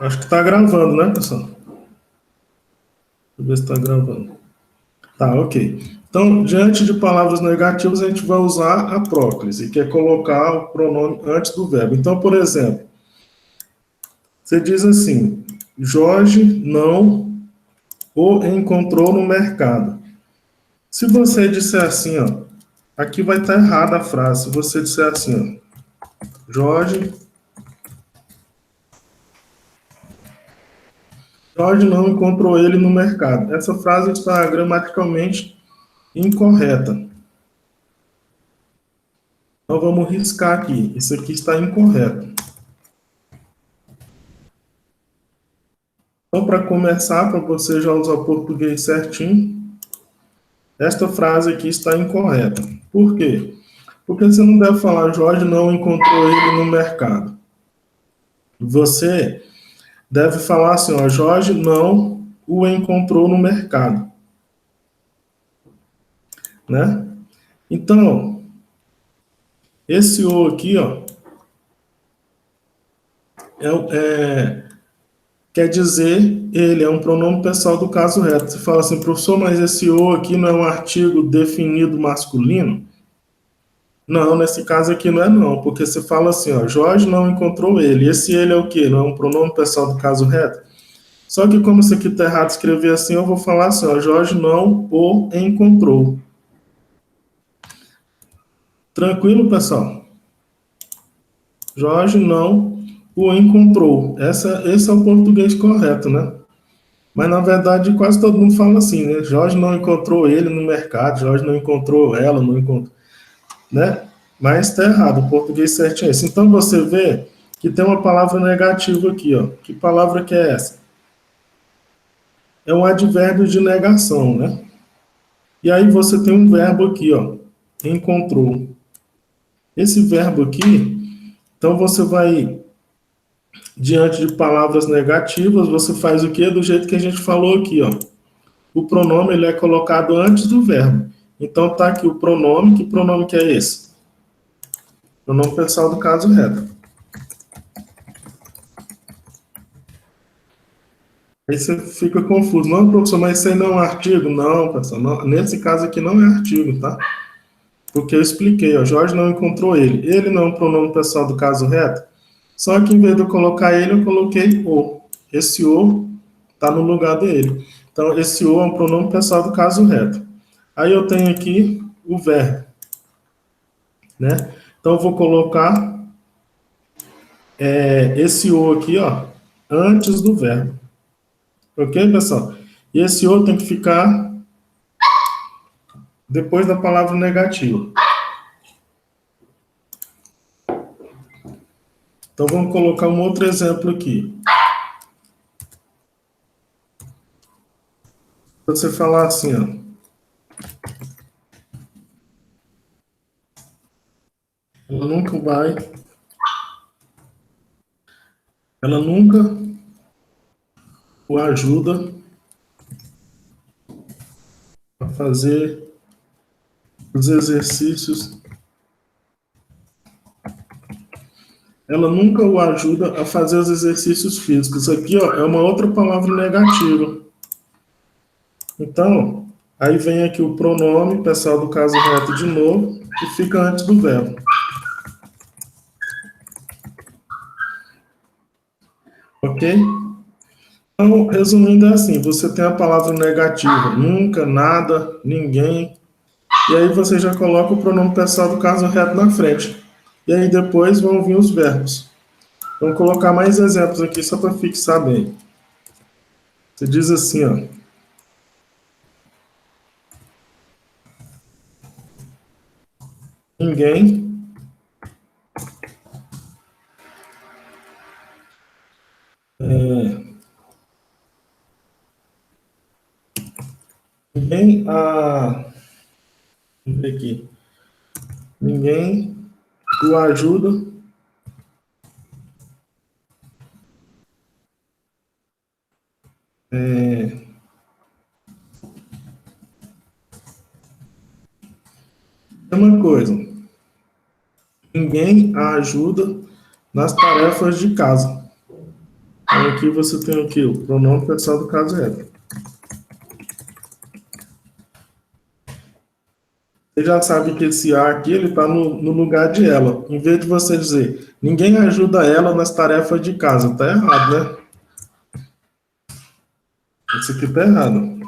Acho que está gravando, né, pessoal? Deixa eu ver se está gravando. Tá, ok. Então, diante de palavras negativas, a gente vai usar a próclise, que é colocar o pronome antes do verbo. Então, por exemplo, você diz assim: Jorge não o encontrou no mercado. Se você disser assim, ó, aqui vai estar errada a frase. Se você disser assim, ó, Jorge não encontrou ele no mercado. Essa frase está gramaticalmente incorreta. Então vamos riscar aqui. Isso aqui está incorreto. Então, para começar, para você já usar o português certinho, esta frase aqui está incorreta. Por quê? Porque você não deve falar Jorge não encontrou ele no mercado. Você deve falar assim, ó, Jorge não o encontrou no mercado, né? Então, esse o aqui, ó, quer dizer ele, é um pronome pessoal do caso reto. Você fala assim, professor, mas esse o aqui não é um artigo definido masculino? Não, nesse caso aqui não é não, porque você fala assim, ó, Jorge não encontrou ele. Esse ele é o quê? Não é um pronome pessoal do caso reto? Só que como isso aqui está errado escrever assim, eu vou falar assim, ó, Jorge não o encontrou. Tranquilo, pessoal? Jorge não o encontrou. Esse é o português correto, né? Mas na verdade quase todo mundo fala assim, né? Jorge não encontrou ele no mercado, Jorge não encontrou ela, não encontrou, né? Mas está errado, o português certinho é esse. Então você vê que tem uma palavra negativa aqui, ó. Que palavra que é essa? É um advérbio de negação, né? E aí você tem um verbo aqui, ó, encontrou. Esse verbo aqui, então você vai, diante de palavras negativas, você faz o quê? Do jeito que a gente falou aqui, ó. O pronome, ele é colocado antes do verbo. Então tá aqui o pronome, que pronome que é esse? Pronome pessoal do caso reto. Aí você fica confuso. Não, professor, mas isso aí não é um artigo? Não, pessoal. Não, nesse caso aqui não é artigo, tá? Porque eu expliquei, ó, Jorge não encontrou ele. Ele não é um pronome pessoal do caso reto. Só que em vez de eu colocar ele, eu coloquei o. Esse o está no lugar dele. Então, esse o é um pronome pessoal do caso reto. Aí eu tenho aqui o verbo, né? Então, eu vou colocar esse o aqui, ó, antes do verbo. Ok, pessoal? E esse o tem que ficar depois da palavra negativa. Então, vamos colocar um outro exemplo aqui. Você falar assim, ó. Ela nunca vai. Ela nunca o ajuda a fazer os exercícios. Ela nunca o ajuda a fazer os exercícios físicos. Isso aqui, ó, é uma outra palavra negativa. Então, aí vem aqui o pronome pessoal do caso reto de novo, que fica antes do verbo. Ok? Então, resumindo, é assim: você tem a palavra negativa, nunca, nada, ninguém, e aí você já coloca o pronome pessoal do caso reto na frente. E aí depois vão vir os verbos. Vamos colocar mais exemplos aqui só para fixar bem. Você diz assim, ó. Ninguém ninguém vamos ver aqui. Ninguém o ajuda é uma coisa. Ninguém a ajuda nas tarefas de casa. Então, aqui você tem o quê? O pronome pessoal do caso ela. Você já sabe que esse A aqui, ele está no lugar de ela. Em vez de você dizer, ninguém ajuda ela nas tarefas de casa. Tá errado, né? Isso aqui tá errado.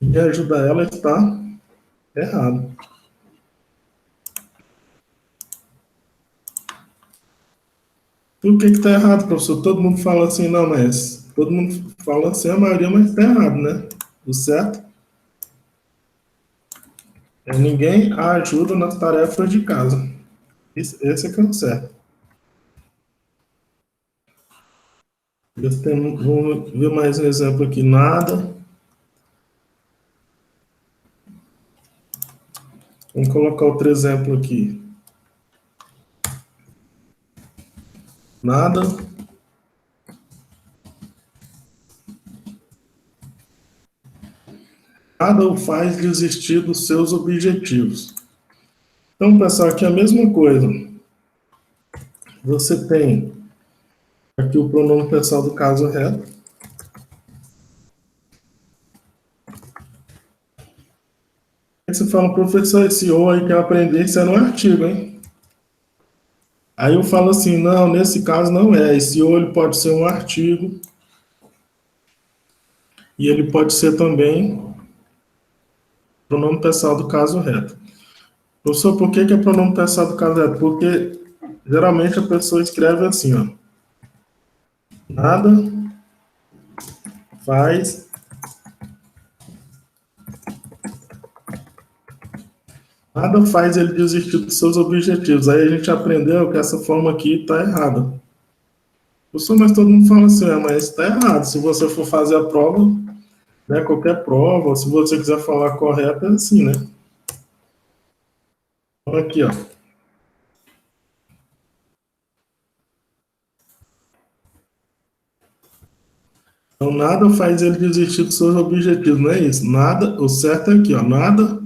Ninguém ajuda ela está errado. Por que que tá errado, professor? Todo mundo fala assim, não, mas... Todo mundo fala assim, a maioria, mas tá errado, né? O certo é ninguém a ajuda nas tarefas de casa. Esse é que é o certo. Vamos ver mais um exemplo aqui. Nada. Vamos colocar outro exemplo aqui. Nada. Nada o faz desistir dos seus objetivos. Então, pessoal, aqui é a mesma coisa. Você tem aqui o pronome pessoal do caso reto. Aí você fala, professor, esse ou aí que eu aprendi, isso é no artigo, hein? Aí eu falo assim, não, nesse caso não é. Esse ou ele pode ser um artigo e ele pode ser também pronome pessoal do caso reto. Professor, por que é pronome pessoal do caso reto? Porque geralmente a pessoa escreve assim, ó. Nada faz Nada faz ele desistir dos seus objetivos. Aí a gente aprendeu que essa forma aqui está errada. Professor, mas todo mundo fala assim, mas está errado. Se você for fazer a prova, né, qualquer prova, se você quiser falar correto, é assim, né? Então, aqui, ó. Então, nada faz ele desistir dos seus objetivos, não é isso? Nada, o certo é aqui, ó. Nada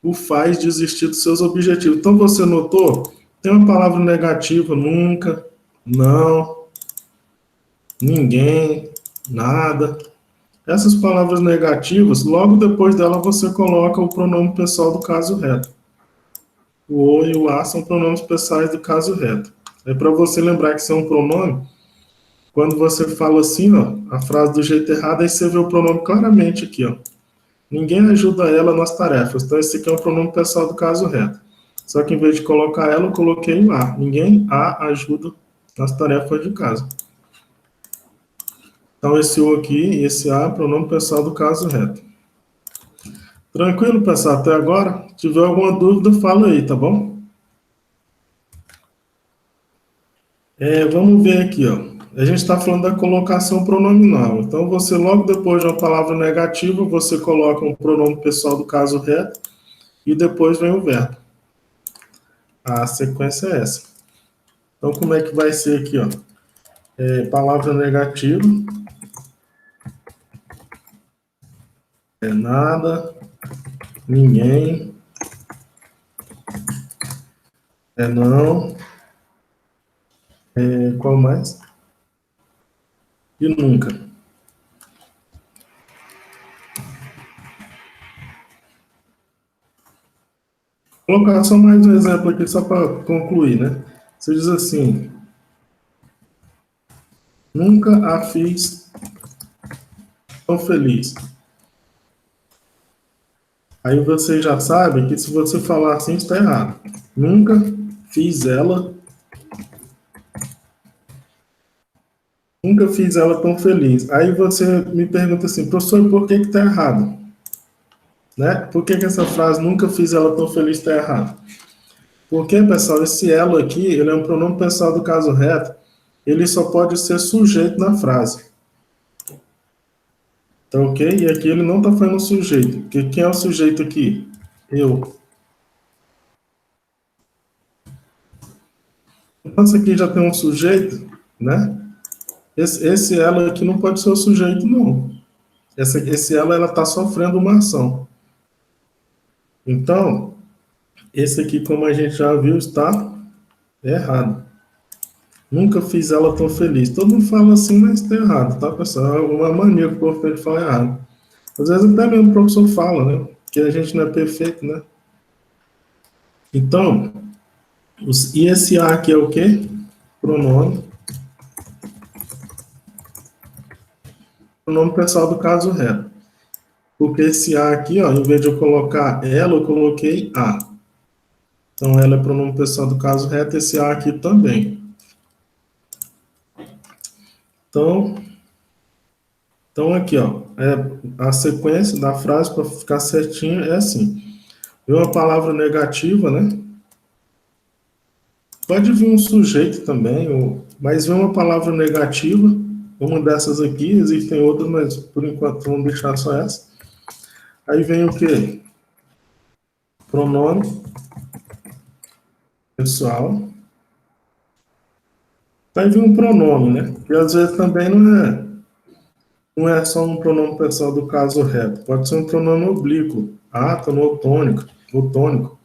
o faz desistir dos seus objetivos. Então, você notou? Tem uma palavra negativa, nunca, não, ninguém, nada. Essas palavras negativas, logo depois dela você coloca o pronome pessoal do caso reto. O e o a são pronomes pessoais do caso reto. É para você lembrar que são um pronome, quando você fala assim, ó, a frase do jeito errado, aí você vê o pronome claramente aqui, ó. Ninguém ajuda ela nas tarefas. Então, esse aqui é um pronome pessoal do caso reto. Só que em vez de colocar ela, eu coloquei o a. Ninguém a ajuda nas tarefas de casa. Então, esse o aqui e esse a é pronome pessoal do caso reto. Tranquilo, pessoal, até agora? Se tiver alguma dúvida, fala aí, tá bom? Vamos ver aqui, ó. A gente está falando da colocação pronominal. Então, você logo depois de uma palavra negativa, você coloca um pronome pessoal do caso reto e depois vem o verbo. A sequência é essa. Então, como é que vai ser aqui, ó? Palavra negativa. É nada, ninguém, é não, qual mais? E nunca. Vou colocar só mais um exemplo aqui, só para concluir, né? Você diz assim, nunca a fiz tão feliz. Aí você já sabe que se você falar assim, está errado. Nunca fiz ela, nunca fiz ela tão feliz. Aí você me pergunta assim, professor, por que está errado? Né? Por que essa frase, nunca fiz ela tão feliz, está errado? Porque, pessoal, esse elo aqui, ele é um pronome pessoal do caso reto, ele só pode ser sujeito na frase. Tá ok? E aqui ele não está falando sujeito. Porque quem é o sujeito aqui? Eu. Então, isso aqui já tem um sujeito, né? Esse ela aqui não pode ser o sujeito, não. Esse ela está sofrendo uma ação. Então, esse aqui, como a gente já viu, está errado. Nunca fiz ela tão feliz. Todo mundo fala assim, mas está errado, tá, pessoal? É uma mania que o professor fala errado. Às vezes até mesmo o professor fala, né? Que a gente não é perfeito, né? Então, e esse A aqui é o quê? Pronome. Pronome pessoal do caso reto. Porque esse A aqui, ó, em vez de eu colocar ela, eu coloquei A. Então, ela é pronome pessoal do caso reto, esse A aqui também. Então aqui, ó, a sequência da frase, para ficar certinho, é assim. Vem uma palavra negativa, né? Pode vir um sujeito também, mas vem uma palavra negativa, uma dessas aqui, existem outras, mas por enquanto vamos deixar só essa. Aí vem o quê? Pronome pessoal. Aí vem um pronome, né? Que às vezes também não é só um pronome pessoal do caso reto. Pode ser um pronome oblíquo, átono ou tônico, ou tônico.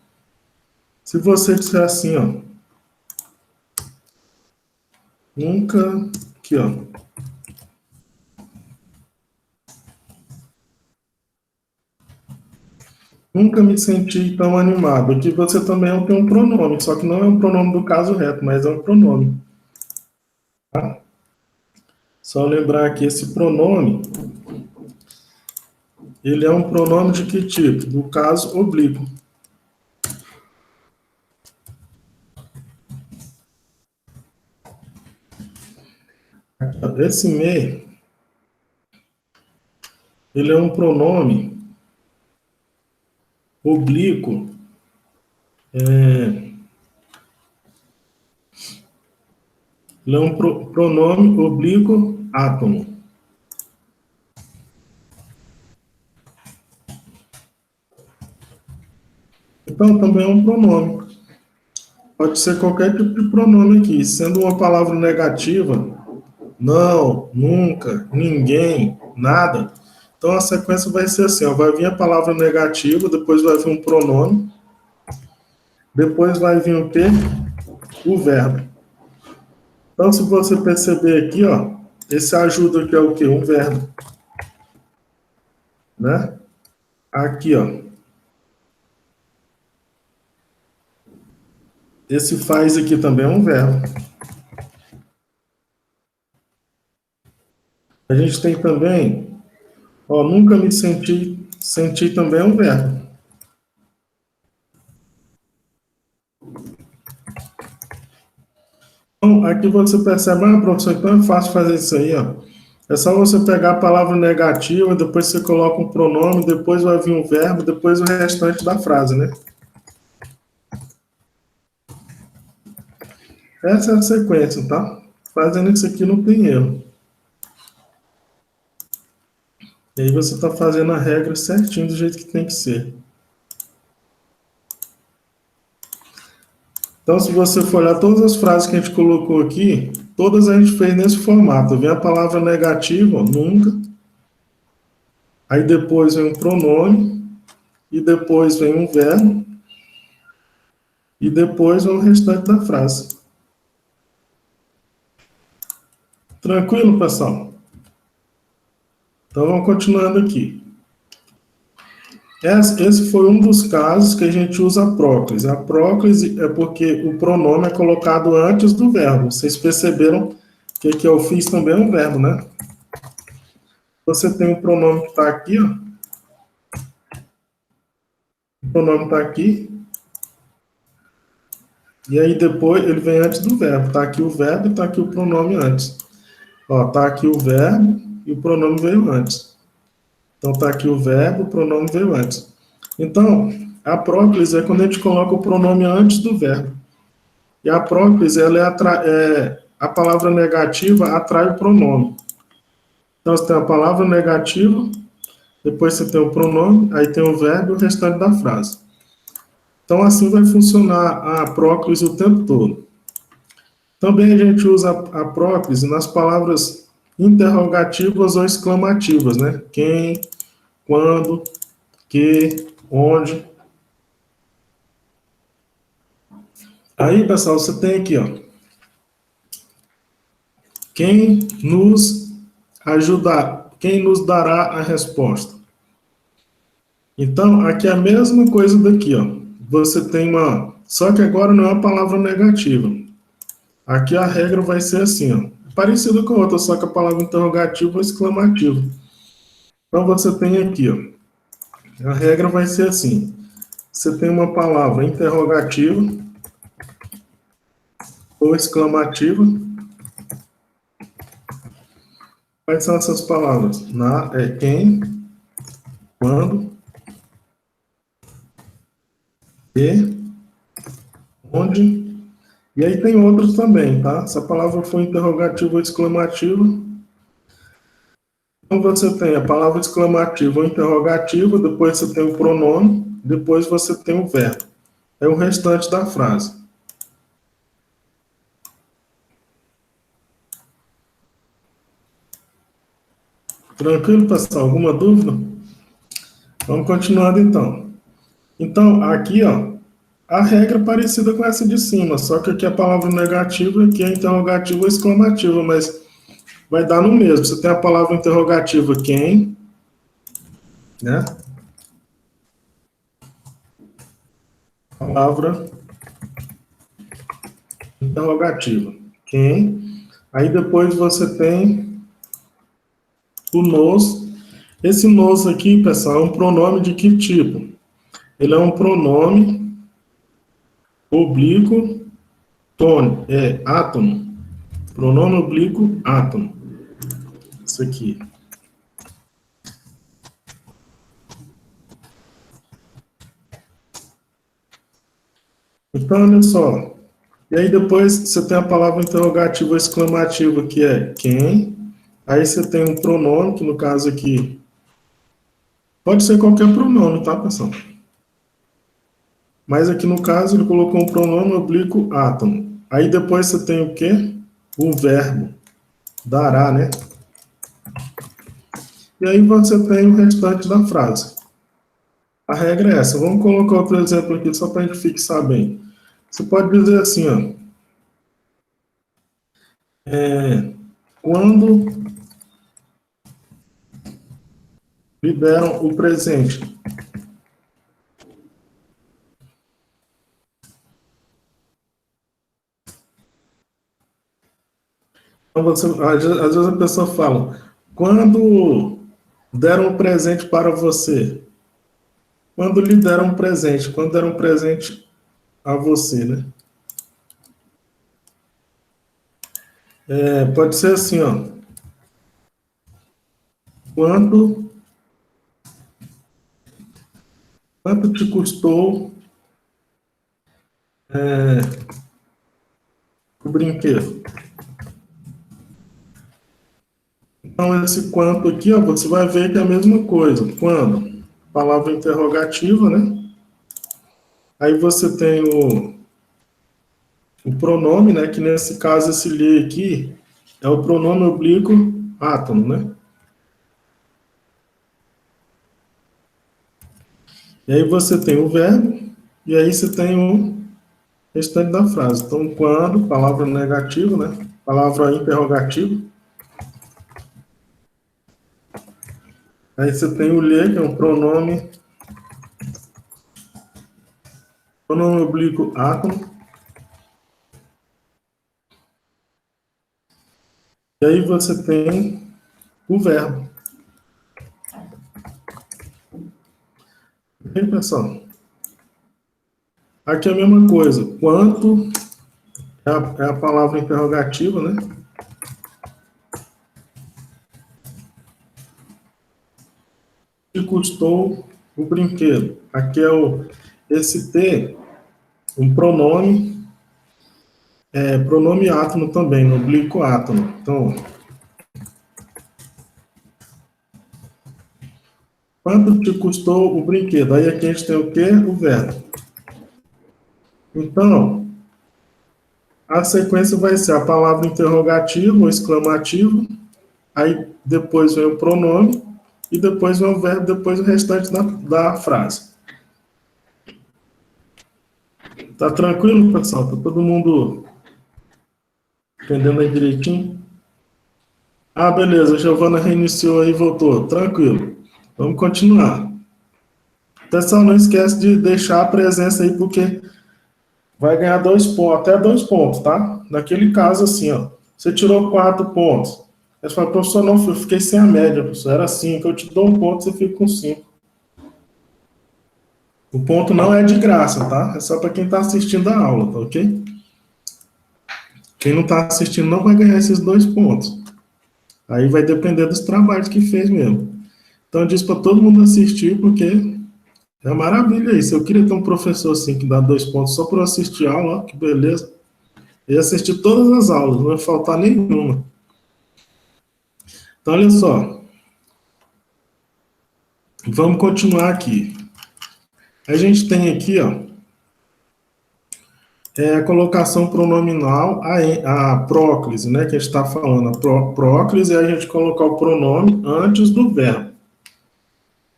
Se você disser assim, ó, nunca, aqui, ó, nunca me senti tão animado. Aqui você também tem um pronome, só que não é um pronome do caso reto, mas é um pronome. Tá? Só lembrar que esse pronome, ele é um pronome de que tipo? Do caso oblíquo. Esse me, ele é um pronome oblíquo, ele é um pronome oblíquo átomo. Então, também é um pronome. Pode ser qualquer tipo de pronome aqui. Sendo uma palavra negativa, não, nunca, ninguém, nada. Então, a sequência vai ser assim, ó, vai vir a palavra negativa, depois vai vir um pronome, depois vai vir o quê? O verbo. Então, se você perceber aqui, ó, esse ajuda aqui é o quê? Um verbo. Né? Aqui, ó. Esse faz aqui também é um verbo. A gente tem também, ó, nunca me senti também é um verbo. Então, aqui você percebe, professor, então é fácil fazer isso aí, ó. É só você pegar a palavra negativa, depois você coloca um pronome, depois vai vir um verbo, depois o restante da frase, né? Essa é a sequência, tá? Fazendo isso aqui não tem erro. E aí você está fazendo a regra certinho do jeito que tem que ser. Então, se você for olhar todas as frases que a gente colocou aqui, todas a gente fez nesse formato. Vem a palavra negativa, ó, nunca. Aí depois vem um pronome. E depois vem um verbo. E depois vem o restante da frase. Tranquilo, pessoal? Então, vamos continuando aqui. Esse foi um dos casos que a gente usa a próclise. A próclise é porque o pronome é colocado antes do verbo. Vocês perceberam que aqui eu fiz também um verbo, né? Você tem o pronome que está aqui, ó. O pronome está aqui. E aí depois ele vem antes do verbo. Está aqui o verbo e está aqui o pronome antes. Ó, está aqui o verbo e o pronome veio antes. Então está aqui o verbo, o pronome veio antes. Então, a próclise é quando a gente coloca o pronome antes do verbo. E a próclise, ela a palavra negativa atrai o pronome. Então, você tem a palavra negativa, depois você tem o pronome, aí tem o verbo e o restante da frase. Então, assim vai funcionar a próclise o tempo todo. Também a gente usa a próclise nas palavras interrogativas ou exclamativas, né? Quem, quando, que, onde. Aí, pessoal, você tem aqui, ó. Quem nos ajudar, quem nos dará a resposta? Então, aqui é a mesma coisa daqui, ó. Você tem uma... Só que agora não é uma palavra negativa. Aqui a regra vai ser assim, ó. Parecido com a outra, só que a palavra interrogativa ou exclamativa. Então, você tem aqui, ó. A regra vai ser assim. Você tem uma palavra interrogativa ou exclamativa. Quais são essas palavras? Quem, quando, e, onde. E aí tem outros também, tá? Se a palavra for interrogativa ou exclamativa, então você tem a palavra exclamativa ou interrogativa, depois você tem o pronome, depois você tem o verbo. É o restante da frase. Tranquilo, pessoal? Alguma dúvida? Vamos continuando então. Então, aqui, ó, a regra é parecida com essa de cima, só que aqui a palavra negativa e aqui é interrogativa ou exclamativa, mas vai dar no mesmo. Você tem a palavra interrogativa quem, né? Palavra interrogativa quem. Aí depois você tem o nos. Esse nos aqui, pessoal, é um pronome de que tipo? Ele é um pronome oblíquo átono. Pronome oblíquo átono. Isso aqui. Então, olha só. E aí depois você tem a palavra interrogativa ou exclamativa, que é quem. Aí você tem um pronome, que no caso aqui pode ser qualquer pronome, tá, pessoal? Mas aqui no caso ele colocou um pronome oblíquo átomo. Aí depois você tem o quê? O verbo. Dará, né? E aí você tem o restante da frase. A regra é essa. Vamos colocar outro exemplo aqui só para a gente fixar bem. Você pode dizer assim, ó. Quando lhe deram o presente. Então às vezes a pessoa fala, quando deram um presente para você? Quando lhe deram um presente? Quando deram um presente a você, né? Pode ser assim, ó. Quanto te custou o brinquedo? Então, esse quanto aqui, ó, você vai ver que é a mesma coisa. Quando? Palavra interrogativa, né? Aí você tem o pronome, né? Que nesse caso, esse lhe aqui é o pronome oblíquo átomo, né? E aí você tem o verbo, e aí você tem o restante da frase. Então, quando, palavra negativa, né? Palavra interrogativa. Aí você tem o lhe, que é um pronome oblíquo átomo. E aí você tem o verbo. Ok, pessoal? Aqui é a mesma coisa. Quanto é a palavra interrogativa, né? Que custou o brinquedo? Aqui é esse T, um pronome, pronome átomo também, no oblíquo átomo. Então, quanto te custou o brinquedo? Aí aqui a gente tem o quê? O verbo. Então, a sequência vai ser a palavra interrogativa ou exclamativa, aí depois vem o pronome, e depois vem o verbo, depois o restante da frase. Tá tranquilo, pessoal? Tá todo mundo entendendo aí direitinho? Ah, beleza. A Giovana reiniciou aí e voltou. Tranquilo. Vamos continuar. Pessoal, não esquece de deixar a presença aí, porque vai ganhar 2 pontos, até 2 pontos, tá? Naquele caso, assim, ó. Você tirou 4 pontos. Aí você fala, professor, não, eu fiquei sem a média, professor. Era 5. Eu te dou 1 ponto, você fica com 5. O ponto não é de graça, tá? É só para quem está assistindo a aula, tá ok? Quem não está assistindo não vai ganhar esses 2 pontos. Aí vai depender dos trabalhos que fez mesmo. Então eu disse para todo mundo assistir, porque é maravilha isso. Eu queria ter um professor assim que dá 2 pontos só para assistir a aula, ó, que beleza. Eu ia assistir todas as aulas, não vai faltar nenhuma. Então olha só. Vamos continuar aqui. A gente tem aqui, ó, a colocação pronominal, a próclise, né, que a gente está falando. A próclise é a gente colocar o pronome antes do verbo.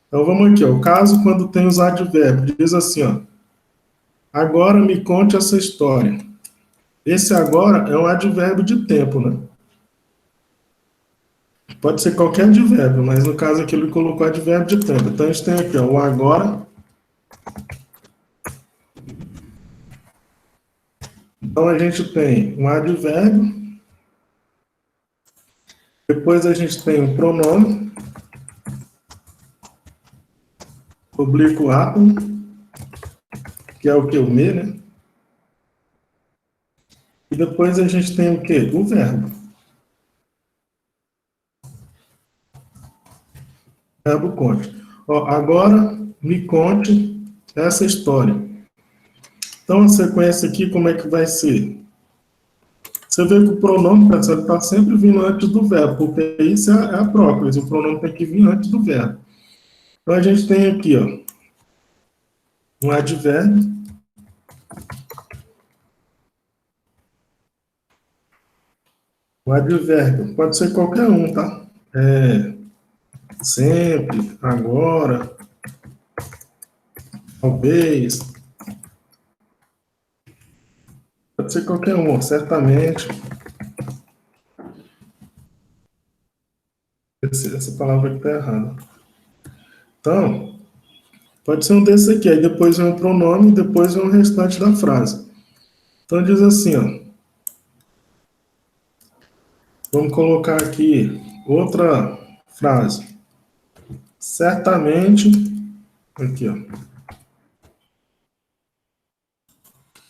Então vamos aqui, ó, o caso quando tem os advérbios, diz assim, ó, agora me conte essa história. Esse agora é um advérbio de tempo, né? Pode ser qualquer advérbio, mas no caso aqui ele colocou advérbio de tempo. Então a gente tem aqui, ó, o agora. Então a gente tem um advérbio, depois a gente tem um pronome, oblíquo átomo, que é o que? O me, né? E depois a gente tem o quê? O verbo. Verbo conte. Ó, agora me conte essa história. Então a sequência aqui, como é que vai ser? Você vê que o pronome, pessoal, está sempre vindo antes do verbo, porque isso é a próclise, o pronome tem que vir antes do verbo. Então a gente tem aqui, ó, um advérbio. O advérbio pode ser qualquer um, tá? Sempre, agora, talvez. Pode ser qualquer um, certamente. Essa palavra aqui está errada. Então, pode ser um desses aqui. Aí depois vem o pronome e depois vem o restante da frase. Então diz assim, ó. Vamos colocar aqui outra frase. Certamente, aqui, ó.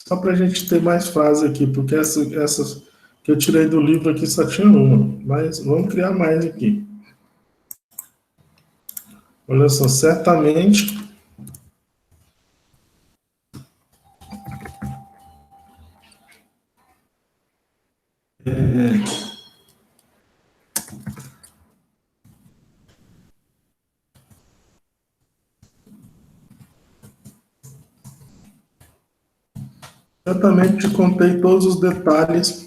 Só para a gente ter mais frases aqui, porque essas que eu tirei do livro aqui só tinha uma. Mas vamos criar mais aqui. Olha só, certamente. Certamente te contei todos os detalhes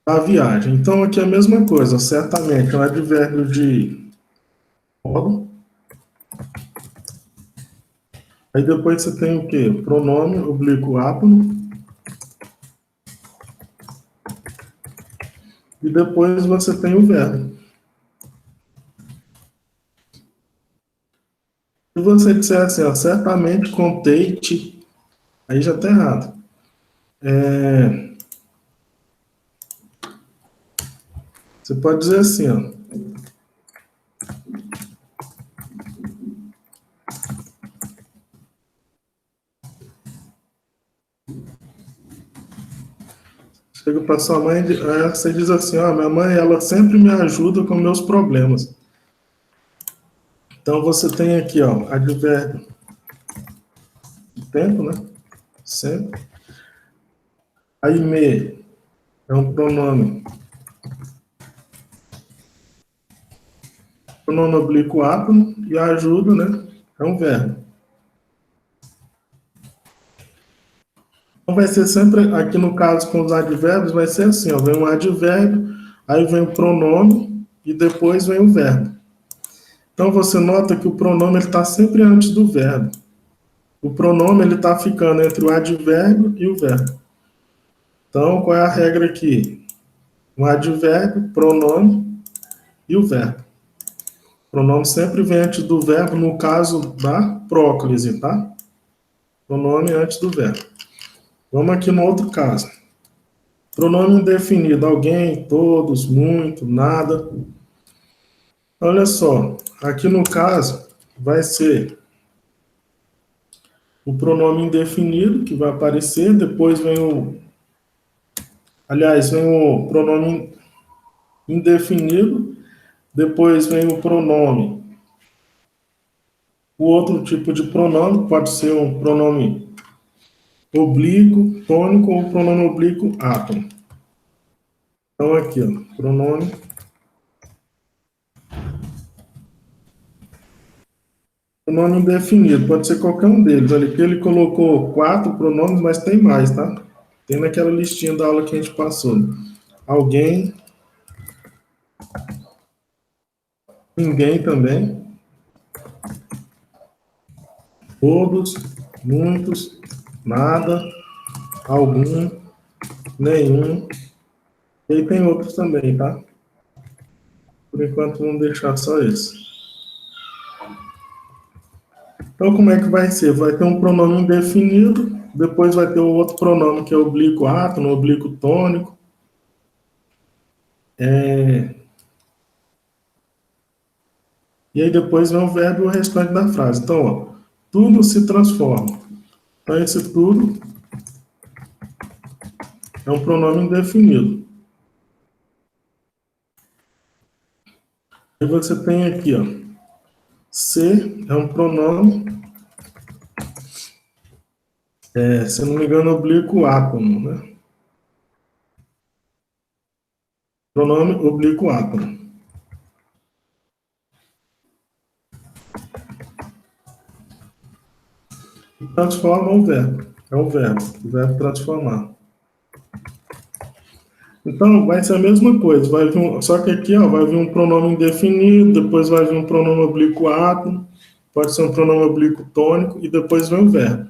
da viagem. Então aqui é a mesma coisa, certamente, é um advérbio de modo. Aí depois você tem o quê? Pronome, oblíquo átomo. E depois você tem o verbo. Se você disser assim, ó, certamente contei-te, aí já está errado. Você pode dizer assim, ó. Chega para sua mãe, você diz assim, ó, minha mãe, ela sempre me ajuda com meus problemas. Então você tem aqui, ó, advérbio de tempo, né? Sempre. Aí me é um pronome. Pronome oblíquo átomo e a ajuda, né? É um verbo. Então vai ser sempre, aqui no caso com os advérbios, vai ser assim, ó, vem um advérbio, aí vem o pronome e depois vem o verbo. Então você nota que o pronome está sempre antes do verbo. o pronome ele está ficando entre o advérbio e o verbo. Então, qual é a regra aqui? O advérbio, pronome e o verbo. O pronome sempre vem antes do verbo, no caso da próclise, tá? Pronome antes do verbo. Vamos aqui no outro caso. Pronome indefinido, alguém, todos, muito, nada. Olha só, aqui no caso vai ser o pronome indefinido que vai aparecer, depois vem vem o pronome indefinido, depois vem o pronome. O outro tipo de pronome pode ser um pronome oblíquo, tônico ou pronome oblíquo átomo. Então aqui, ó, pronome indefinido, pode ser qualquer um deles. Olha, aqui ele colocou 4 pronomes, mas tem mais, tá? Tem naquela listinha da aula que a gente passou. Alguém, ninguém também, todos, muitos, nada, algum, nenhum. E aí tem outros também, tá? Por enquanto vamos deixar só esse. Então como é que vai ser? Vai ter um pronome indefinido, depois vai ter o outro pronome que é oblíquo átono, oblíquo tônico. E aí depois vem o verbo e o restante da frase. Então, ó, tudo se transforma. Então esse tudo é um pronome indefinido. E você tem aqui, ó, ser é um pronome, se não me engano, oblíquo átono, né? Pronome oblíquo átono. E transforma o verbo. É o verbo transformar. Então, vai ser a mesma coisa. Vai vir só que aqui ó, vai vir um pronome indefinido, depois vai vir um pronome oblíquo átono, pode ser um pronome oblíquo tônico, e depois vem o verbo.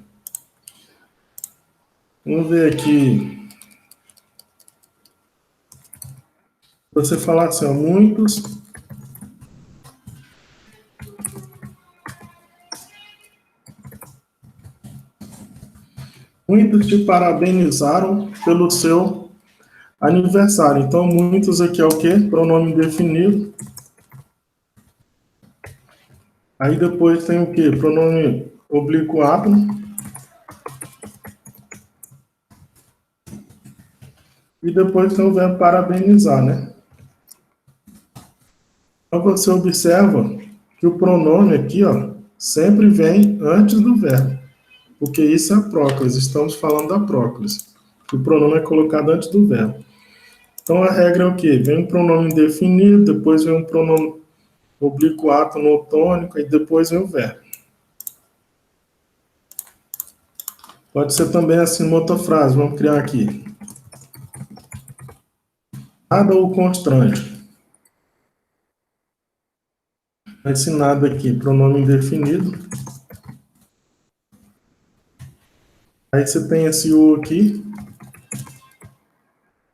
Vamos ver aqui. Você falar assim, ó, muitos te parabenizaram pelo seu aniversário. Então, muitos aqui é o quê? Pronome indefinido. Aí depois tem o quê? Pronome oblíquo átono. E depois tem o verbo parabenizar, né? Então você observa que o pronome aqui, ó, sempre vem antes do verbo. Porque isso é a próclise, estamos falando da próclise. O pronome é colocado antes do verbo. Então a regra é o quê? Vem um pronome indefinido, depois vem um pronome oblíquo átono tônico e depois vem o verbo. Pode ser também assim uma outra frase, vamos criar aqui. Nada o constrange. Esse nada aqui, pronome indefinido. Aí você tem esse o aqui,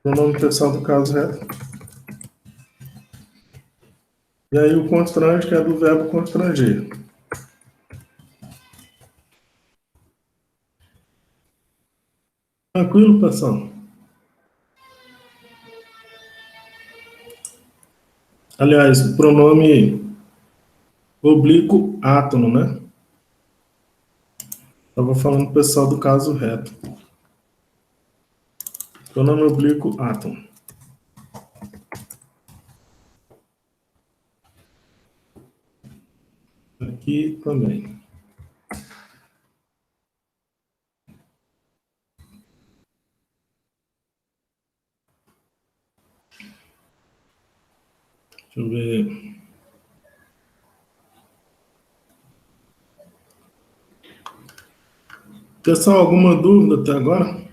pronome pessoal do caso reto. E aí o constrange, que é do verbo constranger. Tranquilo, pessoal? Aliás, o pronome oblíquo átono, né? Estava falando pessoal do caso reto. Pronome oblíquo átono. Aqui também. Deixa eu ver. Pessoal, alguma dúvida até agora?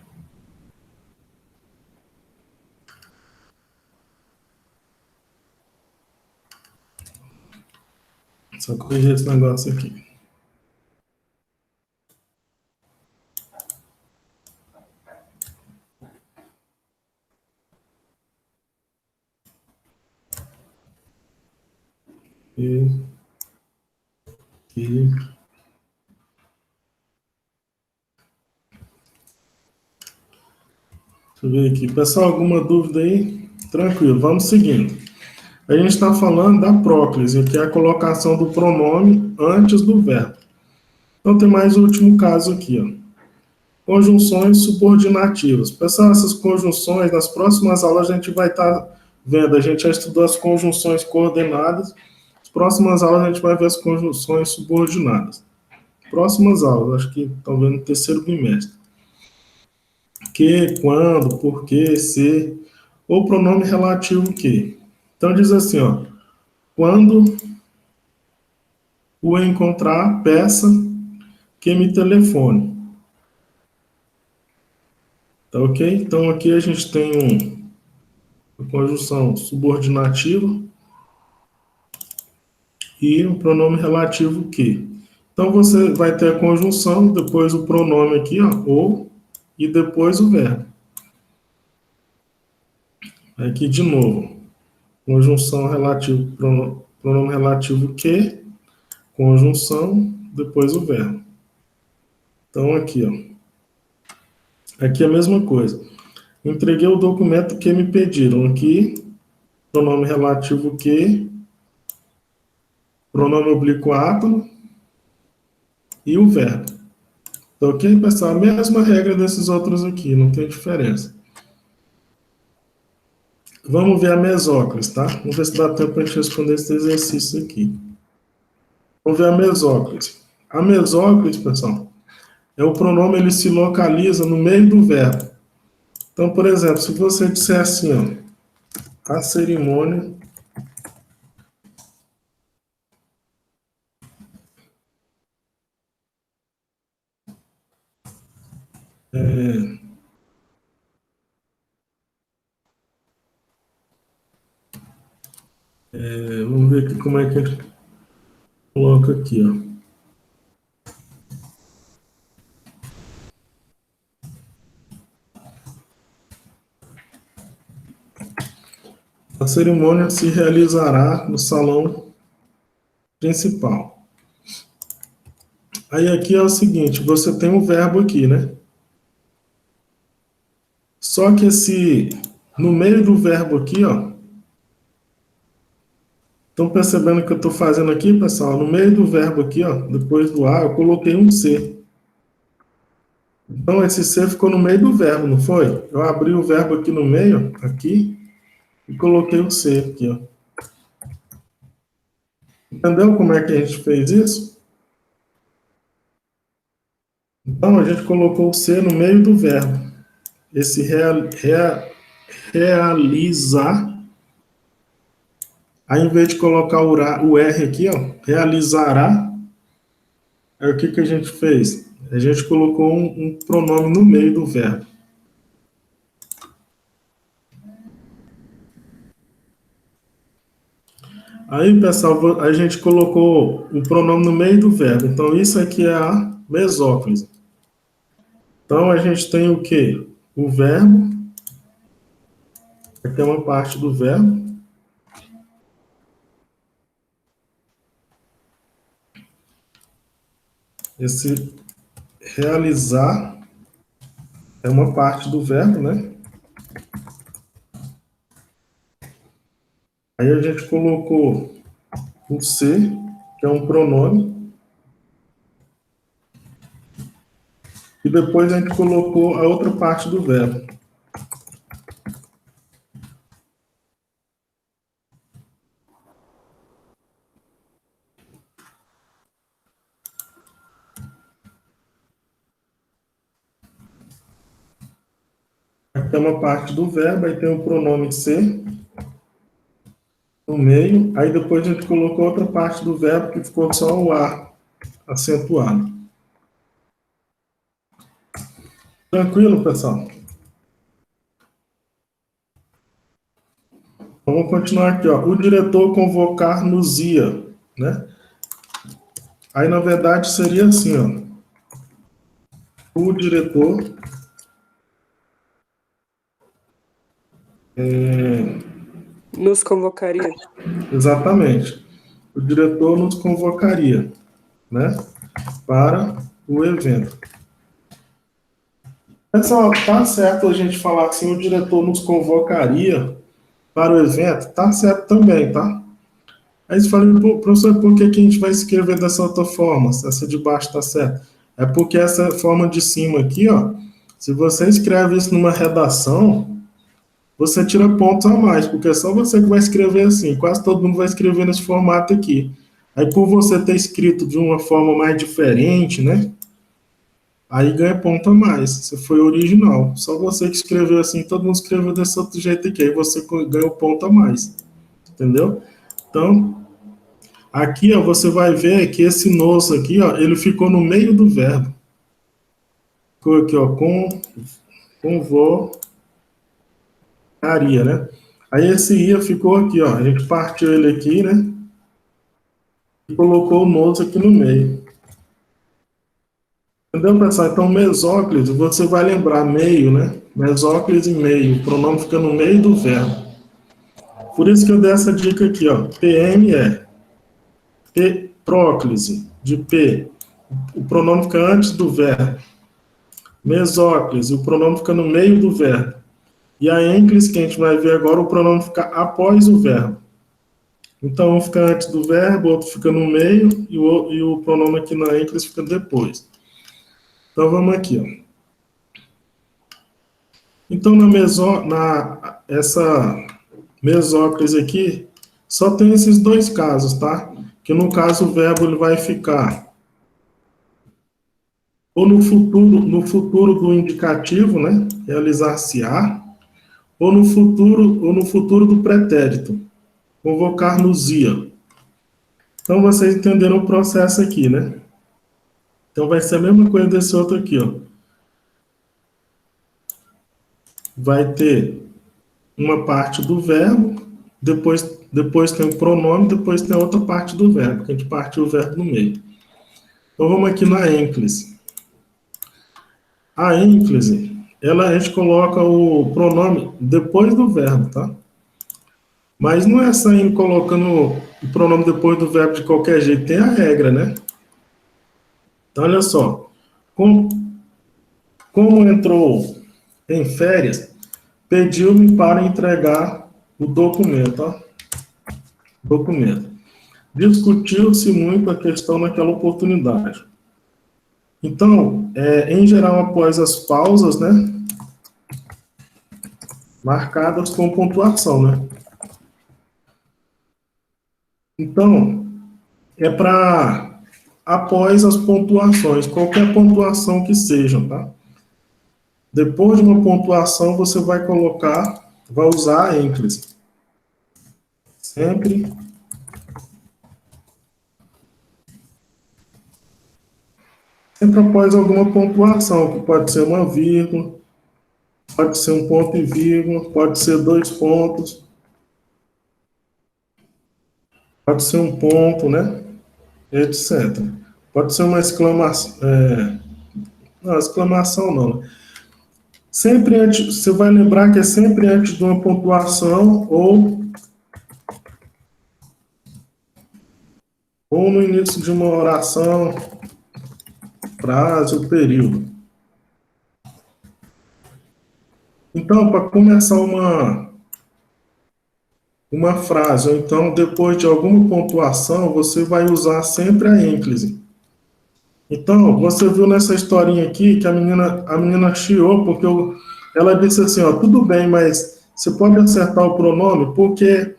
Só corrigir esse negócio aqui. Aqui. Deixa eu ver aqui. Pessoal, alguma dúvida aí? Tranquilo, vamos seguindo. A gente está falando da próclise, que é a colocação do pronome antes do verbo. Então tem mais o último caso aqui, ó. Conjunções subordinativas. Pessoal, essas conjunções, nas próximas aulas a gente vai estar vendo. A gente já estudou as conjunções coordenadas. Nas próximas aulas a gente vai ver as conjunções subordinadas. Próximas aulas, acho que talvez no terceiro bimestre. Que, quando, porquê, se, ou pronome relativo que. Então diz assim, ó. Quando o encontrar, peça que me telefone. Tá ok? Então aqui a gente tem uma conjunção subordinativa e um pronome relativo que. Então você vai ter a conjunção, depois o pronome aqui, ó, ou, e depois o verbo. Aqui de novo, conjunção relativo, pronome relativo que, conjunção, depois o verbo. Então aqui, ó. Aqui é a mesma coisa. Entreguei o documento que me pediram. Aqui, pronome relativo que, pronome oblíquo átono e o verbo. Então, ok, pessoal? A mesma regra desses outros aqui, não tem diferença. Vamos ver a mesóclise, tá? Vamos ver se dá tempo para a gente responder esse exercício aqui. Vamos ver a mesóclise. A mesóclise, pessoal, é o pronome, ele se localiza no meio do verbo. Então, por exemplo, se você disser assim, ó, a cerimônia vamos ver aqui como é que ele coloca aqui, ó. A cerimônia se realizará no salão principal. Aí aqui é o seguinte, você tem um verbo aqui, né? Só que no meio do verbo aqui, ó, estão percebendo o que eu estou fazendo aqui, pessoal? No meio do verbo aqui, ó, depois do A, eu coloquei um C. Então, esse C ficou no meio do verbo, não foi? Eu abri o verbo aqui no meio, aqui, e coloquei o C aqui, ó. Entendeu como é que a gente fez isso? Então, a gente colocou o C no meio do verbo. Esse realizar, aí, em vez de colocar o R aqui, ó, realizará, aí o que que a gente fez? A gente colocou um pronome no meio do verbo. Aí, pessoal, a gente colocou o pronome no meio do verbo. Então, isso aqui é a mesóclise. Então, a gente tem o quê? O verbo. Aqui é uma parte do verbo. Esse realizar é uma parte do verbo, né? Aí a gente colocou o ser, que é um pronome. E depois a gente colocou a outra parte do verbo. Aqui é uma parte do verbo, aí tem o pronome ser no meio. Aí depois a gente colocou outra parte do verbo que ficou só o A acentuado. Tranquilo, pessoal? Vamos continuar aqui, ó. O diretor convocar-nos ia, né? Aí, na verdade, seria assim, ó. O diretor nos convocaria. exatamente. o diretor nos convocaria, né, para o evento. Pessoal, tá certo a gente falar assim, o diretor nos convocaria para o evento? Tá certo também, tá? Aí você fala, professor, por que que a gente vai escrever dessa outra forma? Essa de baixo tá certa. É porque essa forma de cima aqui, ó, se você escreve isso numa redação, você tira pontos a mais, porque é só você que vai escrever assim. Quase todo mundo vai escrever nesse formato aqui. Aí, por você ter escrito de uma forma mais diferente, né? Aí ganha ponto a mais. Você foi original. Só você que escreveu assim, todo mundo escreveu desse outro jeito aqui. Aí você ganha o ponto a mais. Entendeu? Então, aqui, ó, você vai ver que esse nos aqui, ó, ele ficou no meio do verbo. Ficou aqui, ó, convocaria, né? Aí esse ia ficou aqui, ó. A gente partiu ele aqui, né? E colocou o nos aqui no meio. Entendeu, pessoal? Então, mesóclise, você vai lembrar meio, né? Mesóclise e meio. O pronome fica no meio do verbo. Por isso que eu dei essa dica aqui, ó. PME. Próclise, de P. O pronome fica antes do verbo. Mesóclise, o pronome fica no meio do verbo. E a ênclise, que a gente vai ver agora, o pronome fica após o verbo. Então, um fica antes do verbo, o outro fica no meio, e o pronome aqui na ênclise fica depois. Então, vamos aqui, ó. Então, essa mesóclise aqui, só tem esses dois casos, tá? Que no caso o verbo ele vai ficar ou no futuro do indicativo, né? Realizar-se-á, ou no futuro do pretérito, convocar-nos-ia. Então, vocês entenderam o processo aqui, né? Então, vai ser a mesma coisa desse outro aqui, ó. Vai ter uma parte do verbo, depois tem o pronome, depois tem a outra parte do verbo, que a gente partiu o verbo no meio. Então, vamos aqui na ênclise. A ênclise, a gente coloca o pronome depois do verbo, tá? Mas não é saindo colocando o pronome depois do verbo de qualquer jeito, tem a regra, né? Então, olha só. Como entrou em férias, pediu-me para entregar o documento, ó. Documento. Discutiu-se muito a questão naquela oportunidade. Então, em geral, após as pausas, né? Marcadas com pontuação, né? Então, é para após as pontuações, qualquer pontuação que seja, tá? Depois de uma pontuação, você vai usar a ênclise. Sempre após alguma pontuação, que pode ser uma vírgula, pode ser um ponto e vírgula, pode ser 2 pontos, pode ser um ponto, né? Etc. Pode ser uma exclamação. Não, exclamação não. Sempre antes, você vai lembrar que é sempre antes de uma pontuação ou no início de uma oração, frase ou período. Então, para começar uma frase, ou então depois de alguma pontuação, você vai usar sempre a ênclise. Então, você viu nessa historinha aqui que a menina chiou porque ela disse assim, ó, tudo bem, mas você pode acertar o pronome? Porque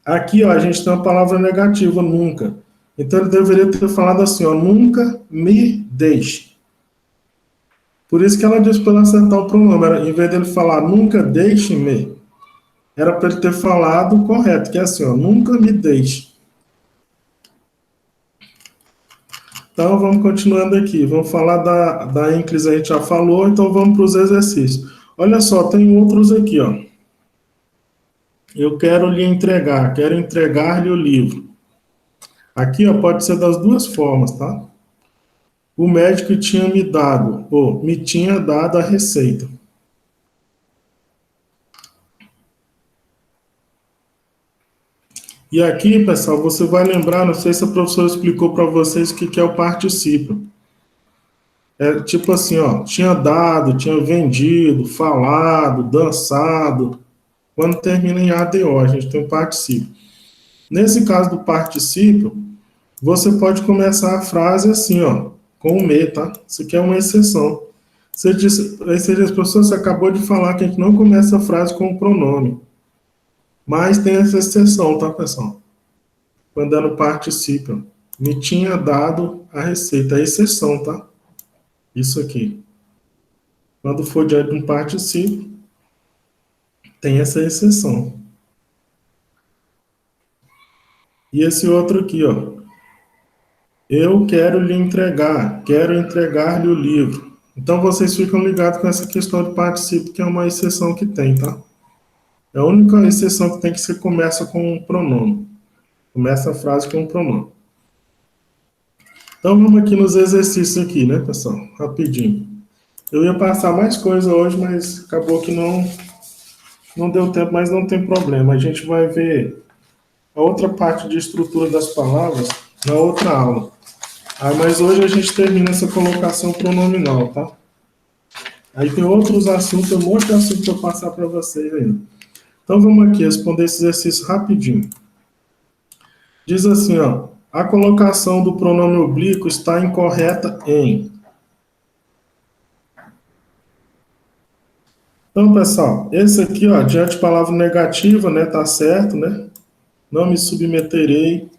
aqui, ó, a gente tem uma palavra negativa, nunca. Então, ele deveria ter falado assim, ó, nunca me deixe. Por isso que ela disse para ele acertar o pronome. Em vez dele falar nunca deixe-me, era para ele ter falado correto, que é assim, ó, nunca me deixe. Então, vamos continuando aqui. Vamos falar da ênclise, a gente já falou, então vamos para os exercícios. Olha só, tem outros aqui, ó. Eu quero quero entregar-lhe o livro. Aqui, ó, pode ser das duas formas, tá? O médico tinha me tinha dado a receita. E aqui, pessoal, você vai lembrar, não sei se a professora explicou para vocês o que é o particípio. É tipo assim, ó, tinha dado, tinha vendido, falado, dançado. Quando termina em ADO, a gente tem o particípio. Nesse caso do particípio, você pode começar a frase assim, ó, com o me, tá? Isso aqui é uma exceção. Você disse, professor, você acabou de falar que a gente não começa a frase com o pronome. Mas tem essa exceção, tá, pessoal? Quando é no particípio. Me tinha dado a receita. É exceção, tá? Isso aqui. Quando for diante de um particípio, tem essa exceção. E esse outro aqui, ó. Eu quero lhe entregar, quero entregar-lhe o livro. Então vocês ficam ligados com essa questão de particípio, que é uma exceção que tem, tá? É a única exceção que tem que você começa com um pronome. Começa a frase com um pronome. Então vamos aqui nos exercícios aqui, né, pessoal? Rapidinho. Eu ia passar mais coisa hoje, mas acabou que não deu tempo, mas não tem problema. A gente vai ver a outra parte de estrutura das palavras na outra aula. Mas hoje a gente termina essa colocação pronominal, tá? Aí tem outros assuntos, um monte de assunto para eu passar para vocês ainda. Então vamos aqui responder esse exercício rapidinho. Diz assim, ó, a colocação do pronome oblíquo está incorreta em. Então, pessoal, esse aqui, ó, diante de palavra negativa, né, tá certo, né? Não me submeterei.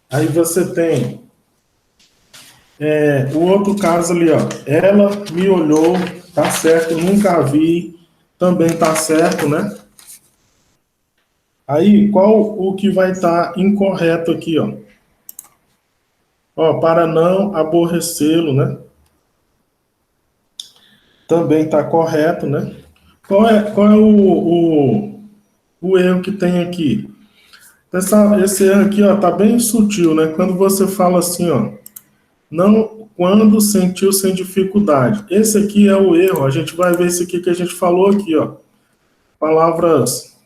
Aí você tem o outro caso ali, ó. Ela me olhou, tá certo, nunca vi, também tá certo, né? Aí, qual o que vai estar incorreto aqui, ó? Ó, para não aborrecê-lo, né? Também está correto, né? Qual é o erro que tem aqui? Pessoal, esse erro aqui, ó, tá bem sutil, né? Quando você fala assim, ó, não, quando sentiu sem dificuldade. Esse aqui é o erro, a gente vai ver esse aqui que a gente falou aqui, ó. Palavras,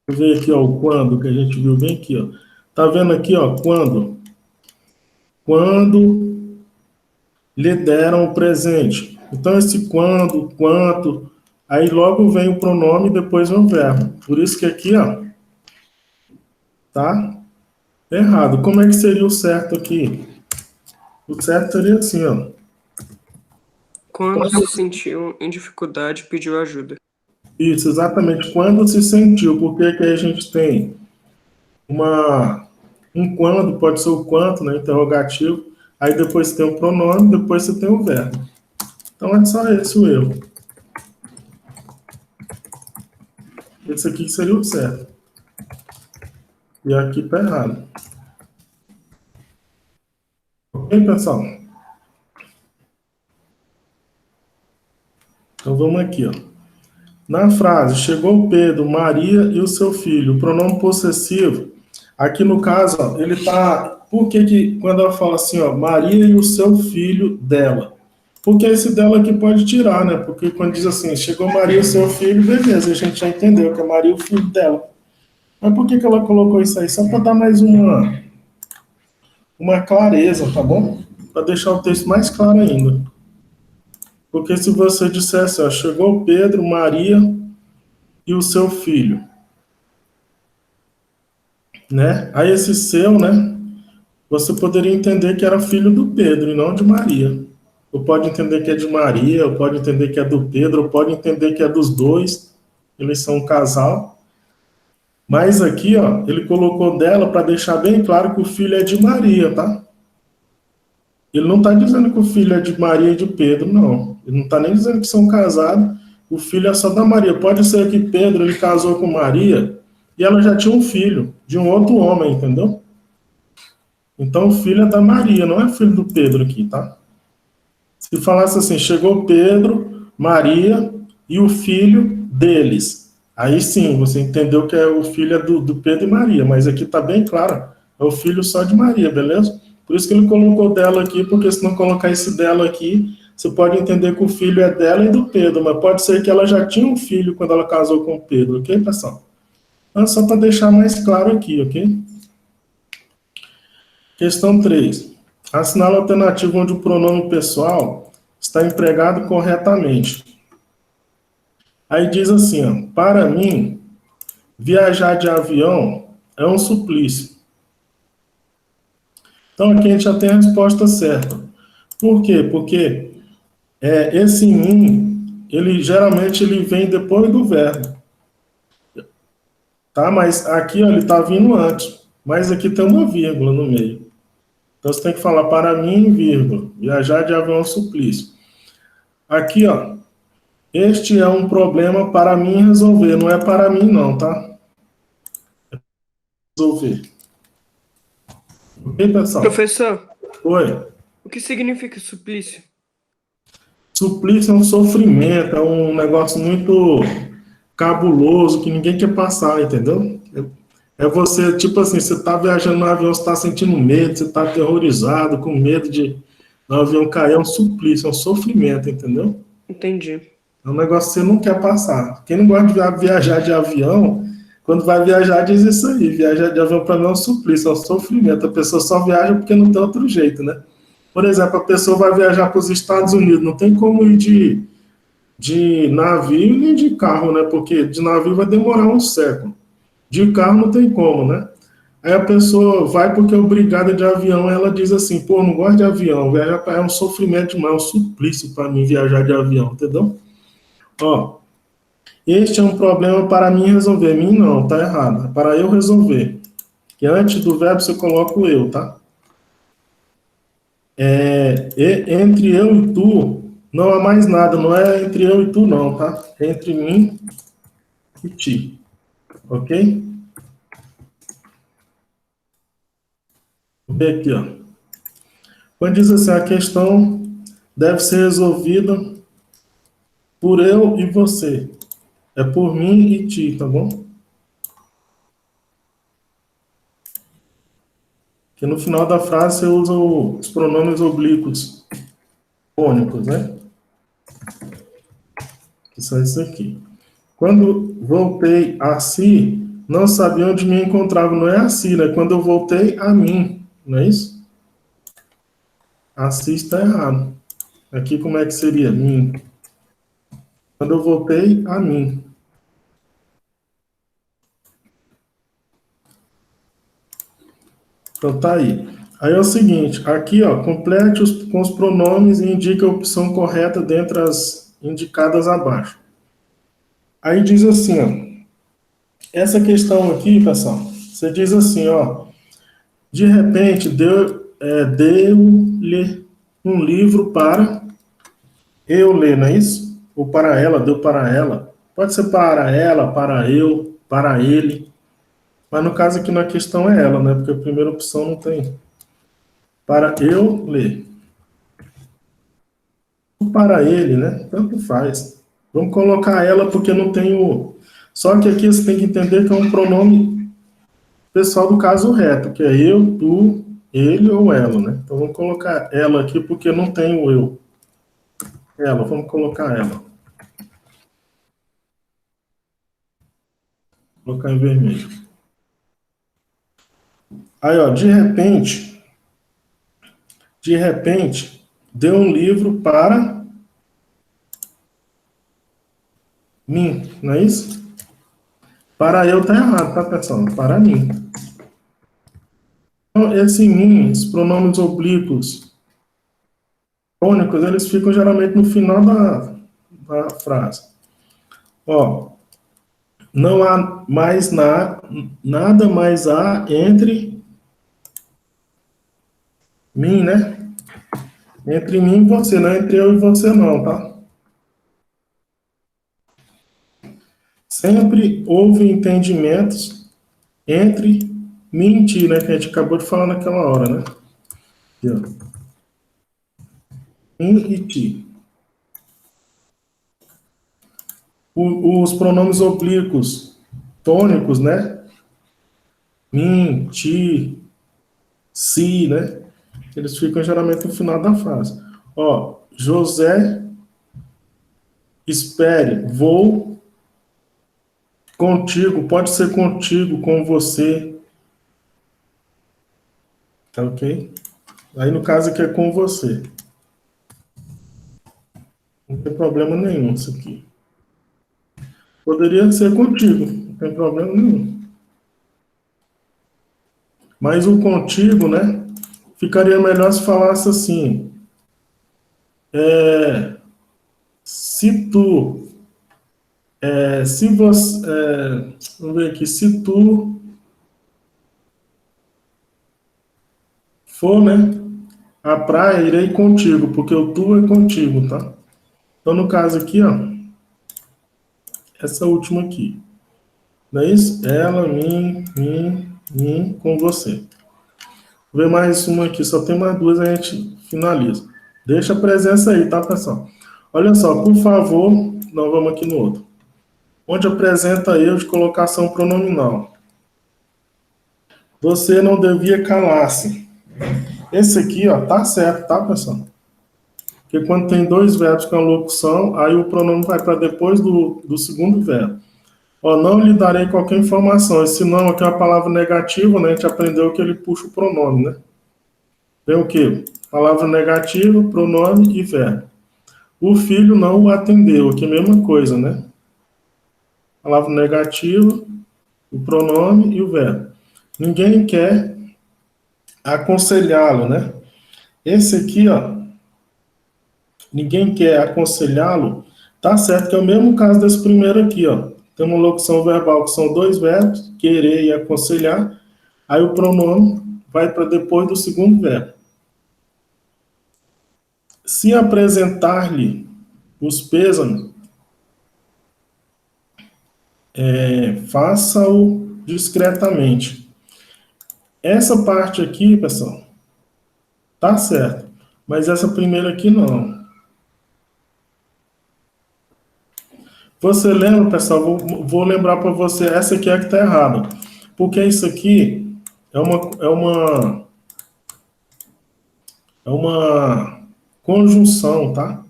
deixa eu ver aqui, ó, o quando, que a gente viu bem aqui, ó. Tá vendo aqui, ó, quando? Quando lhe deram o presente. Então, esse quando, quanto, aí logo vem o pronome e depois vem o verbo. Por isso que aqui, ó, tá errado. Como é que seria o certo aqui? O certo seria assim, ó. Quando se sentiu em dificuldade, pediu ajuda. Isso, exatamente. Quando se sentiu, porque que a gente tem um quando, pode ser o quanto, né, interrogativo, aí depois tem o pronome, depois você tem o verbo. Então é só esse o erro. Esse aqui seria o certo. E aqui tá errado. Ok, pessoal? Então vamos aqui, ó. Na frase, chegou Pedro, Maria e o seu filho. O pronome possessivo, aqui no caso, ó, ele tá. Por que quando ela fala assim, ó, Maria e o seu filho dela? Porque esse dela aqui pode tirar, né? Porque quando diz assim, chegou Maria e o seu filho, beleza, a gente já entendeu que é Maria e o filho dela. Mas por que ela colocou isso aí? Só para dar mais uma clareza, tá bom? Para deixar o texto mais claro ainda. Porque se você dissesse, ó, chegou Pedro, Maria e o seu filho, né? Aí esse seu, né? Você poderia entender que era filho do Pedro e não de Maria. Ou pode entender que é de Maria, ou pode entender que é do Pedro, ou pode entender que é dos dois. Eles são um casal. Mas aqui, ó, ele colocou dela para deixar bem claro que o filho é de Maria, tá? Ele não está dizendo que o filho é de Maria e de Pedro, não. Ele não está nem dizendo que são casados. O filho é só da Maria. Pode ser que Pedro ele casou com Maria e ela já tinha um filho de um outro homem, entendeu? Então o filho é da Maria, não é filho do Pedro aqui, tá? Se falasse assim, chegou Pedro, Maria e o filho deles. Aí sim, você entendeu que o filho é do Pedro e Maria, mas aqui está bem claro, é o filho só de Maria, beleza? Por isso que ele colocou dela aqui, porque se não colocar esse dela aqui, você pode entender que o filho é dela e do Pedro, mas pode ser que ela já tinha um filho quando ela casou com o Pedro, ok, pessoal? Então, só para deixar mais claro aqui, ok? Questão 3. Assinale a alternativa onde o pronome pessoal está empregado corretamente. Aí diz assim, ó, para mim, viajar de avião é um suplício. Então aqui a gente já tem a resposta certa. Por quê? Porque esse mim, ele geralmente ele vem depois do verbo, tá? Mas aqui ó, ele está vindo antes, mas aqui tem uma vírgula no meio. Então você tem que falar para mim, vírgula, viajar de avião é um suplício. Aqui ó, este é um problema para mim resolver, não é para mim não, tá? Resolver. Ok, pessoal? Professor, Oi. o que significa suplício? Suplício é um sofrimento, é um negócio muito cabuloso que ninguém quer passar, entendeu? É você, tipo assim, você tá viajando no avião, você tá sentindo medo, você tá aterrorizado, com medo de o avião cair, é um suplício, é um sofrimento, entendeu? Entendi. É um negócio que você não quer passar. Quem não gosta de viajar de avião, quando vai viajar diz isso aí, viajar de avião para mim é um suplício, é um sofrimento, a pessoa só viaja porque não tem outro jeito, né? Por exemplo, a pessoa vai viajar para os Estados Unidos, não tem como ir de navio nem de carro, né? Porque de navio vai demorar um século. De carro não tem como, né? Aí a pessoa vai porque é obrigada de avião, ela diz assim, pô, não gosto de avião, viajar para é um sofrimento demais, é um suplício para mim viajar de avião, entendeu? Ó, este é um problema para mim resolver. Mim não, tá errado. É para eu resolver. Que antes do verbo você coloca o eu, tá? Entre eu e tu, não há mais nada. Não é entre eu e tu, não, tá? É entre mim e ti. Ok? Vou ver aqui, ó. Quando diz assim, a questão deve ser resolvida por eu e você. É por mim e ti, tá bom? Que no final da frase você usa os pronomes oblíquos, cônicos, né? Que são isso aqui. Quando voltei a si, não sabia onde me encontrava. Não é a si, né? Quando eu voltei a mim, não é isso? A si está errado. Aqui como é que seria? Mim. Quando eu voltei a mim. Então tá aí. Aí é o seguinte, aqui ó, complete com os pronomes e indique a opção correta dentre as indicadas abaixo. Aí diz assim, ó, essa questão aqui, pessoal, você diz assim, ó, de repente deu-lhe um livro para eu ler, não é isso? Ou para ela, deu para ela. Pode ser para ela, para eu, para ele. Mas no caso aqui na questão é ela, né? Porque a primeira opção não tem. Para eu ler. Ou para ele, né? Tanto faz. Vamos colocar ela porque não tem o. Só que aqui você tem que entender que é um pronome pessoal do caso reto, que é eu, tu, ele ou ela, né? Então vamos colocar ela aqui porque não tem o eu. Ela, vamos colocar ela. Vou colocar em vermelho. Aí, ó, de repente, deu um livro para mim, não é isso? Para eu tá errado, tá, pessoal? Para mim. Então, esse mim, os pronomes oblíquos, tônicos, eles ficam geralmente no final da frase. Ó, não há mais nada mais há entre mim, né? Entre mim e você, não é entre eu e você não, tá? Sempre houve entendimentos entre mim e ti, né? Que a gente acabou de falar naquela hora, né? Aqui, ó. Mim e ti. Os pronomes oblíquos tônicos, né? Mim, ti, si, né? Eles ficam geralmente no final da frase. Ó, José, espere, vou Contigo, pode ser contigo, com você. Tá ok? Aí no caso aqui é com você. Não tem problema nenhum isso aqui. Poderia ser contigo, não tem problema nenhum. Mas o contigo, né? Ficaria melhor se falasse assim. Se tu. Se você. Vamos ver aqui. Se tu for, né? A praia, irei contigo, porque o tu é contigo, tá? Então, no caso aqui, ó. Essa última aqui. Não é isso? Ela, mim, com você. Vou ver mais uma aqui, só tem mais duas, a gente finaliza. Deixa a presença aí, tá, pessoal? Olha só, por favor, nós vamos aqui no outro. Onde apresenta erro de colocação pronominal. Você não devia calar-se. Esse aqui, ó, tá certo, tá, pessoal? Porque quando tem dois verbos com a locução, aí o pronome vai para depois do segundo verbo. Ó, não lhe darei qualquer informação. Esse não aqui é uma palavra negativa, né? A gente aprendeu que ele puxa o pronome, né? Vem o quê? Palavra negativa, pronome e verbo. O filho não o atendeu, aqui é a mesma coisa, né? Palavra negativa, o pronome e o verbo. Ninguém quer aconselhá-lo, né? Esse aqui, ó, ninguém quer aconselhá-lo, tá certo que é o mesmo caso desse primeiro aqui, ó. Tem uma locução verbal que são dois verbos, querer e aconselhar, aí o pronome vai para depois do segundo verbo. Se apresentar-lhe os pêsames, faça-o discretamente. Essa parte aqui, pessoal, tá certo, mas essa primeira aqui não. Você lembra, pessoal, vou lembrar para você, essa aqui é a que está errada, porque isso aqui é uma conjunção, tá?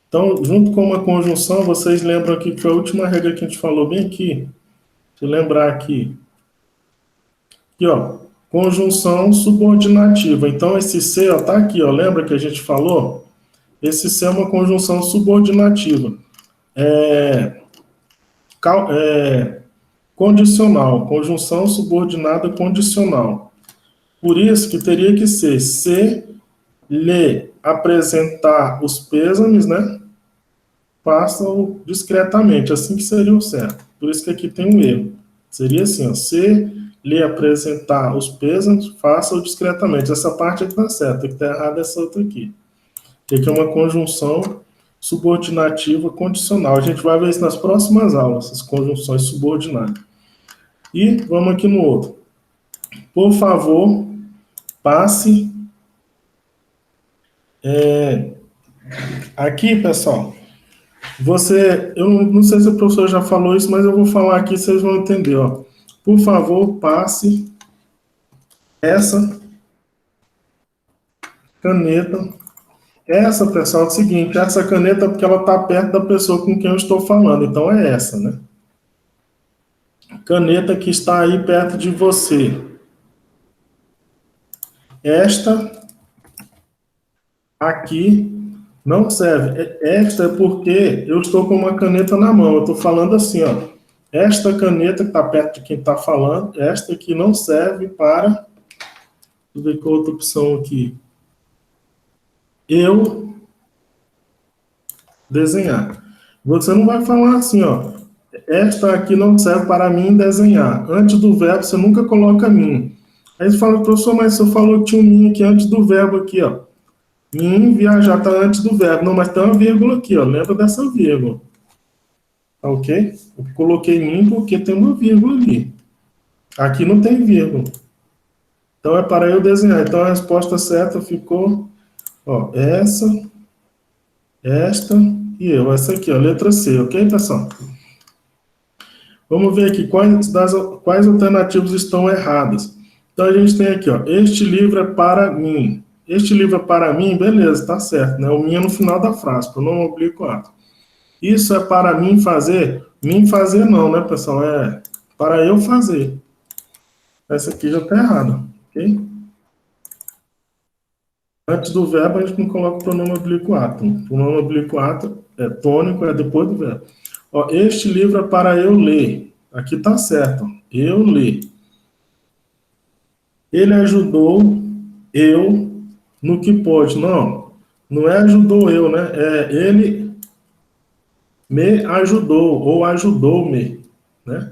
Então, junto com uma conjunção, vocês lembram aqui que foi a última regra que a gente falou bem aqui. Deixa eu lembrar aqui. Aqui, ó. Conjunção subordinativa. Então, esse C, ó, tá aqui, ó. Lembra que a gente falou? Esse C é uma conjunção subordinativa. Condicional. Conjunção subordinada condicional. Por isso que teria que ser se lhe apresentar os pêsames, né? Faça-o discretamente. Assim que seria o certo. Por isso que aqui tem um erro. Seria assim, ó. Se lhe apresentar os pêsames, faça-o discretamente. Essa parte aqui está certa, que está errada essa outra aqui. Que aqui é uma conjunção subordinativa condicional. A gente vai ver isso nas próximas aulas, essas conjunções subordinadas. E vamos aqui no outro. Por favor, passe. Aqui, pessoal, eu não sei se o professor já falou isso, mas eu vou falar aqui, vocês vão entender, ó. Por favor, passe essa caneta. Essa, pessoal, é o seguinte, essa caneta é porque ela está perto da pessoa com quem eu estou falando, então é essa, né? Caneta que está aí perto de você. Esta aqui não serve. Esta é porque eu estou com uma caneta na mão, eu estou falando assim, ó. Esta caneta que está perto de quem está falando, esta aqui não serve para... Deixa eu ver qual outra opção aqui. Eu desenhar. Você não vai falar assim, ó. Esta aqui não serve para mim desenhar. Antes do verbo, você nunca coloca mim. Aí você fala, professor, mas você falou que tinha um mim aqui antes do verbo aqui, ó. Mim, viajar, está antes do verbo. Não, mas tem uma vírgula aqui, ó. Lembra dessa vírgula. Tá ok? Eu coloquei mim porque tem uma vírgula ali. Aqui não tem vírgula. Então é para eu desenhar. Então a resposta certa ficou, ó, essa, esta e eu. Essa aqui, ó, letra C, ok, pessoal? Vamos ver aqui quais alternativas estão erradas. Então a gente tem aqui, ó, este livro é para mim. Este livro é para mim, beleza, tá certo, né? O mim é no final da frase, pronome oblíquo ato. Isso é para mim fazer. Mim fazer não, né, pessoal? É para eu fazer. Essa aqui já está errada, ok? Antes do verbo, a gente não coloca o pronome oblíquo átomo. O pronome oblíquo átomo é tônico, é depois do verbo. Ó, este livro é para eu ler. Aqui está certo. Ó. Eu ler. Ele ajudou eu no que pode. Não, não é ajudou eu, né? É ele me ajudou ou ajudou-me, né?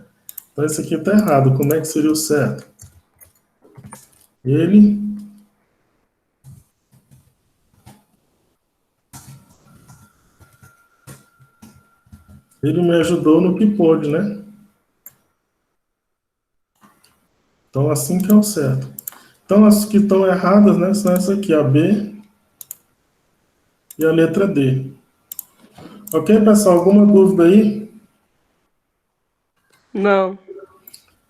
Então, isso aqui está errado. Como é que seria o certo? Ele me ajudou no que pôde, né? Então, assim que é o certo. Então, as que estão erradas, né, são essa aqui, a B e a letra D. Ok, pessoal? Alguma dúvida aí? Não.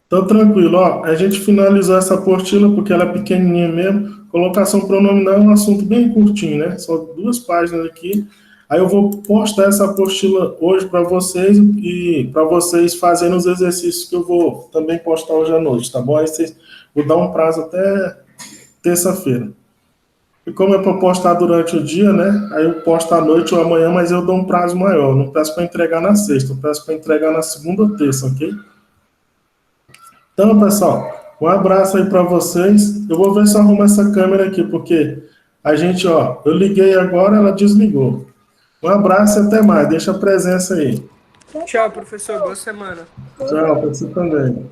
Então, tranquilo. Ó, a gente finalizou essa apostila porque ela é pequenininha mesmo. Colocação pronominal é um assunto bem curtinho, né? Só 2 páginas aqui. Aí eu vou postar essa apostila hoje para vocês e para vocês fazerem os exercícios que eu vou também postar hoje à noite, tá bom? Aí vocês, vou dar um prazo até terça-feira. E como é para postar durante o dia, né? Aí eu posto à noite ou amanhã, mas eu dou um prazo maior. Não peço para entregar na sexta, eu peço para entregar na segunda ou terça, ok? Então, pessoal, um abraço aí para vocês. Eu vou ver se eu arrumo essa câmera aqui, porque a gente, ó, eu liguei agora, ela desligou. Um abraço e até mais. Deixa a presença aí. Tchau, professor. Boa semana. Tchau, para você também.